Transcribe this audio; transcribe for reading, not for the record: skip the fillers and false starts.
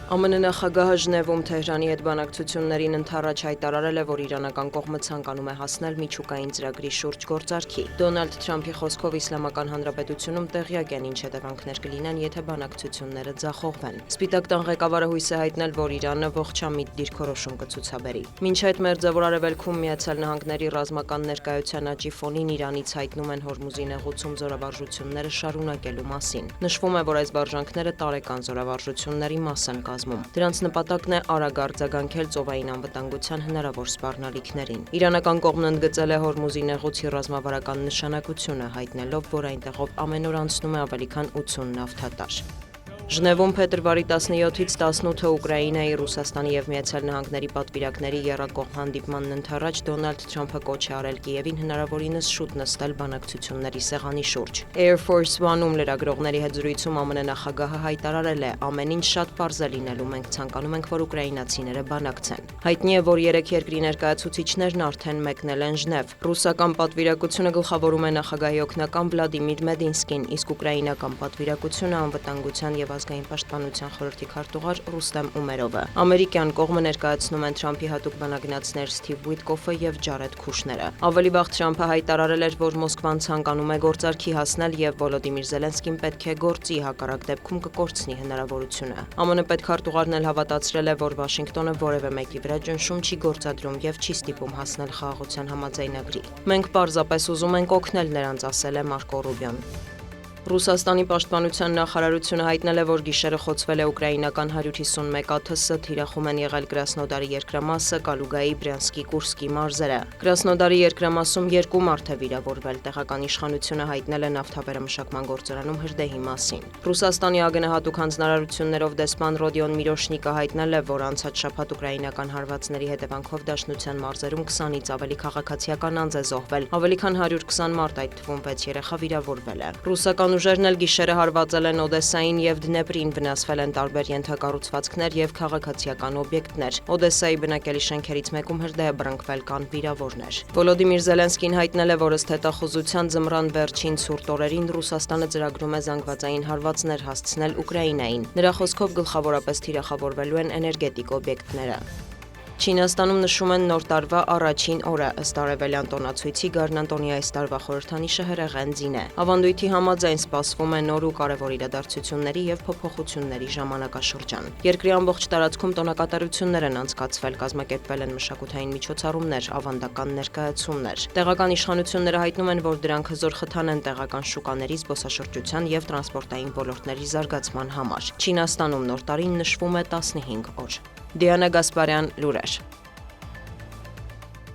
ԱՄՆ նախագահը Ժնևում Թեհրանի հետ բանակցություններին ընդառաջ հայտարարել է, որ իրանական կողմը ցանկանում է հասնել միջուկային ծրագրի շուրջ գործարքի։ Դոնալդ Թրամփի խոսքով Իսլամական Հանրապետությունում տեղյակ են ինչ հետևանքներ կլինեն, եթե բանակցությունները ձախողվեն։ Սպիտակ տան ղեկավարը հույս է հայտնել, որ Իրանը ողջամիտ դիրքորոշում կցուցաբերի։ Մինչ այդ Մերձավոր Արևելքում Միացյալ Նահանգների ռազմական ներկայության աճի ֆոնին Իրանից հայտնում են Հորմուզի նեղուցում զորավարժությունները շարունակելու մասին։ Նշվում է, որ այս վարժանքները տարեկան զորավարժությունների մաս են կազմում։ Դրանց նպատակն է արագ արձագանքել ծովային անվտանգության հնարավոր սպառնալիքներին։ Իրանական կողմն ընդգծել է Հորմուզի նեղուցի ռազմավարական նշանակությունը, հայտնելով, որ այնտեղով ամեն օր անցնում է ավելի քան 80 նավթատար։ Ժնևում փետրվարի 17-ից 18-ը Ուկրաինայի, Ռուսաստանի եւ Միացյալ Նահանգների պատվիրակների եռակողմ հանդիպմանն ընդառաջ Դոնալդ Թրամփը կոչ է արել Կիևին հնարավորինս շուտ նստել բանակցությունների սեղանի շուրջ։ Air Force One-ում լրագրողների հետ զրույցում ԱՄՆ նախագահը հայտարարել է. «Ամեն ինչ շատ պարզ է լինելու, մենք ցանկանում ենք, որ ուկրաինացիները բանակցեն»։ Հայտնի է, որ 3 երկրի ներկայացուցիչներն արդեն մեկնել են Ժնև։ Ռուսական պատվիրակությունը գլխավորում է նախագահի օգնական Վլադիմիր Մեդինսկին, իսկ ուկրաինական պատվիրակությունը անվտանգության եւ ազգային պաշտպանության խորհրդի քարտուղար Ռուստեմ Ումերովը։ Ամերիկյան կողմը ներկայացնում են Թրամփի հատուկ բանագնացներ Սթիվ Ուիտկոֆը եւ Ջարեդ Քուշները։ Ավելի վաղ Թրամփը հայտարարել էր, որ Մոսկվան ցանկանում է գործարքի հասնել եւ Վոլոդիմիր Զելենսկին պետք է գործի, հակառակ դեպքում կկորցնի հնարավորությունը։ ԱՄՆ պետքարտուղարն էլ հավատացրել է, որ Վաշինգտոնը որևէ մեկի վրա ճնշում չի գործադրում եւ չի ստիպում հասնել խաղաղության համաձայնագրի։ Մենք պարզապես ուզում ենք օգնել նրանց, ասել է Մարկո Ռուբիոն։ Ռուսաստանի պաշտպանության նախարարությունը հայտնել է, որ գիշերը խոցվել է ուկրաինական 151 ԱԹՍ, թիրախում են եղել Կրասնոդարի երկրամասը, Կալուգայի, Բրյանսկի, Կուրսկի մարզերը։ Կրասնոդարի երկրամասում 2 մարդ է վիրավորվել, տեղական իշխանությունը հայտնել է նավթավերամշակման գործարանում հրդեհի մասին։ Ռուսաստանի ԱԳՆ-հատուկ հանձնարարություններով դեսպան Ռոդիոն Միրոշնիկը հայտնել է, որ անցած շաբաթ ուկրաինական հարվածների հետևանքով Դաշնության մարզերում 20-ից ավելի քաղաքացիական անձ է զոհվել, ավելի քան 120 մարդ, այդ թվում 6 երեխա վիրավորվել է։ Ռուսական ուժերն էլ գիշերը հարվածել են Օդեսային եւ Դնեպրին, վնասվել են տարբեր ենթակառուցվածքներ եւ քաղաքացիական օբյեկտներ։ Օդեսայի բնակելի շենքերից մեկում հրդեհ է բռնկվել, կան վիրավորներ։ Վոլոդիմիր Զելենսկին հայտնել է, որ ըստ հետախուզության ձմռան վերջին ցուրտ օրերին Ռուսաստանը ծրագրում է զանգվածային հարվածներ հասցնել Ուկրաինային։ Նրա խոսքով գլխավորապես թիրախավորվելու են էներգետիկ օբյեկտները։ Չինաստանում նշում են Նոր տարվա առաջին օրը, ըստ արևելյան տոնացույցի Գարնանտոնի այս տարվա խորհրդանիշը հրեղեն ձին է։ Ավանդույթի համաձայն սպասվում է նոր ու կարևոր իրադարձությունների եւ փոփոխությունների ժամանակաշրջան։ Երկրի ամբողջ տարածքում տոնակատարություններ են անցկացվել, կազմակերպվել են մշակութային միջոցառումներ, ավանդական ներկայացումներ։ Տեղական իշխանությունները հայտնում են, որ դրանք հզոր խթան են տեղական շուկաների, զբոսաշրջության եւ տրանսպորտային ոլորտների զարգացման համար։ Չինաստանում Նոր տարին նշվում է 15 օր։ Դիանա Գասպարյան, լուրեր։